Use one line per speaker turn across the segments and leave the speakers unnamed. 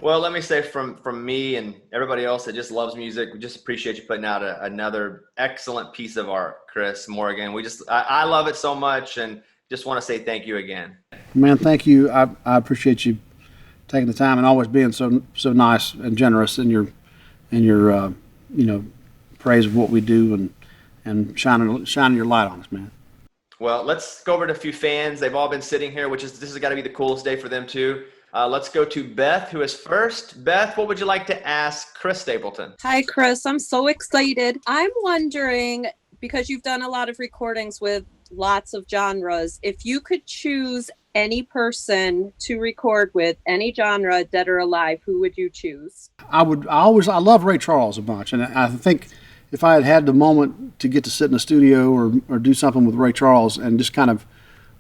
Well, let me say from me and everybody else that just loves music, we just appreciate you putting out another excellent piece of art, Chris Morgan. I love it so much, and just want to say thank you again.
Man, thank you. I appreciate you taking the time and always being so nice and generous in your praise of what we do and shining your light on us, man.
Well, let's go over to a few fans. They've all been sitting here, this has got to be the coolest day for them too. Let's go to Beth, who is first. Beth, what would you like to ask Chris Stapleton?
Hi, Chris. I'm so excited. I'm wondering, because you've done a lot of recordings with lots of genres, if you could choose any person to record with, any genre, dead or alive, who would you choose?
I love Ray Charles a bunch, and I think if I had the moment to get to sit in a studio or do something with Ray Charles and just kind of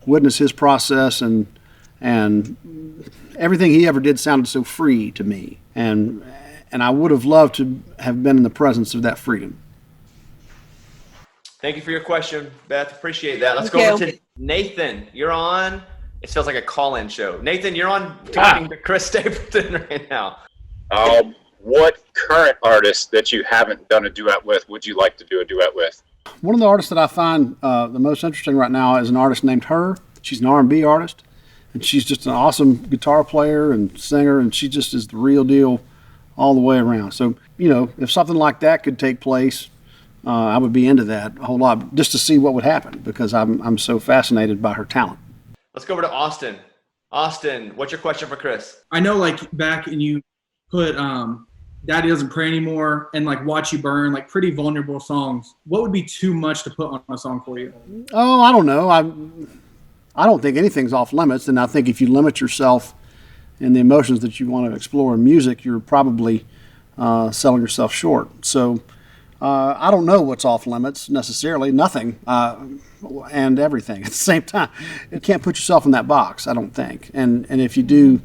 witness his process and everything he ever did sounded so free to me, and I would have loved to have been in the presence of that freedom.
Thank you for your question, Beth. Appreciate that. Let's go over to Nathan. You're on. It feels like a call-in show. Nathan, you're on talking to Chris Stapleton right now.
What current artist that you haven't done a duet with would you like to do a duet with?
One of the artists that I find the most interesting right now is an artist named H.E.R. She's an R&B artist, and she's just an awesome guitar player and singer, and she just is the real deal all the way around. So, if something like that could take place, I would be into that a whole lot, just to see what would happen, because I'm so fascinated by her talent.
Let's go over to Austin. Austin, what's your question for Chris?
I know, back and you put Daddy Doesn't Pray Anymore and Watch You Burn, pretty vulnerable songs. What would be too much to put on a song for you?
Oh, I don't know. I don't think anything's off limits, and I think if you limit yourself in the emotions that you want to explore in music, you're probably selling yourself short. So I don't know what's off limits necessarily. Nothing and everything at the same time. You can't put yourself in that box, I don't think. And if you do,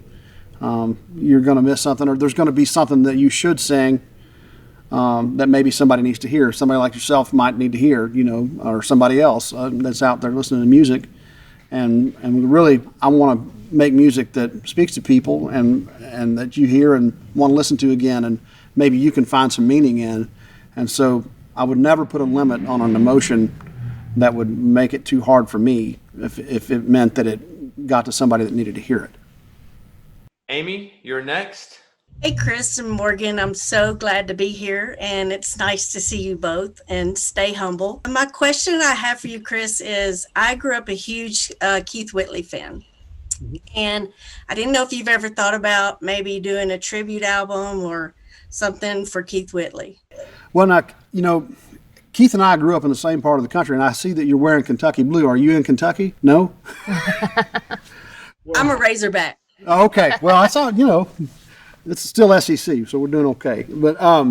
you're going to miss something, or there's going to be something that you should sing that maybe somebody needs to hear. Somebody like yourself might need to hear, or somebody else that's out there listening to music. And really, I want to make music that speaks to people and that you hear and want to listen to again, and maybe you can find some meaning in. And so I would never put a limit on an emotion that would make it too hard for me if it meant that it got to somebody that needed to hear it.
Amy, you're next.
Hey, Chris and Morgan, I'm so glad to be here, and it's nice to see you both, and stay humble. My question I have for you, Chris, is I grew up a huge Keith Whitley fan, and I didn't know if you've ever thought about maybe doing a tribute album or something for Keith Whitley.
Well, now, Keith and I grew up in the same part of the country, and I see that you're wearing Kentucky blue. Are you in Kentucky? No?
I'm a Razorback.
Oh, okay. Well, I saw, it's still SEC, so we're doing okay. But I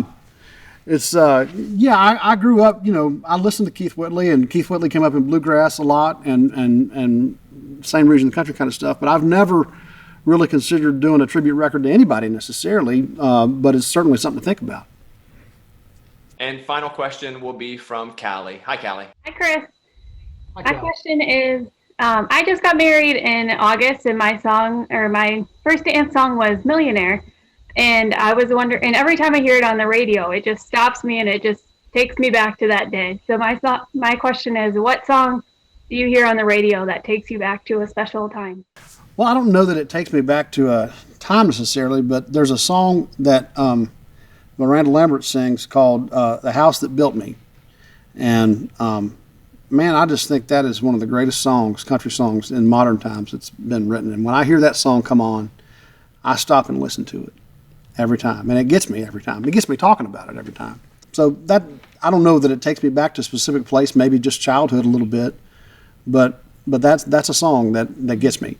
grew up, I listened to Keith Whitley, and Keith Whitley came up in bluegrass a lot and same region of the country kind of stuff. But I've never really considered doing a tribute record to anybody necessarily, but it's certainly something to think about.
And final question will be from Callie. Hi, Callie.
Hi, Chris.
Hi,
My
Callie.
question is, I just got married in August, and my first dance song was Millionaire. And I was wondering, and every time I hear it on the radio, it just stops me and it just takes me back to that day. So my question is, what song do you hear on the radio that takes you back to a special time?
Well, I don't know that it takes me back to a time necessarily, but there's a song that Miranda Lambert sings called The House That Built Me. And man, I just think that is one of the greatest songs, country songs in modern times that's been written. And when I hear that song come on, I stop and listen to it every time. And it gets me every time. It gets me talking about it every time. So that, I don't know that it takes me back to a specific place, maybe just childhood a little bit, but that's a song that gets me.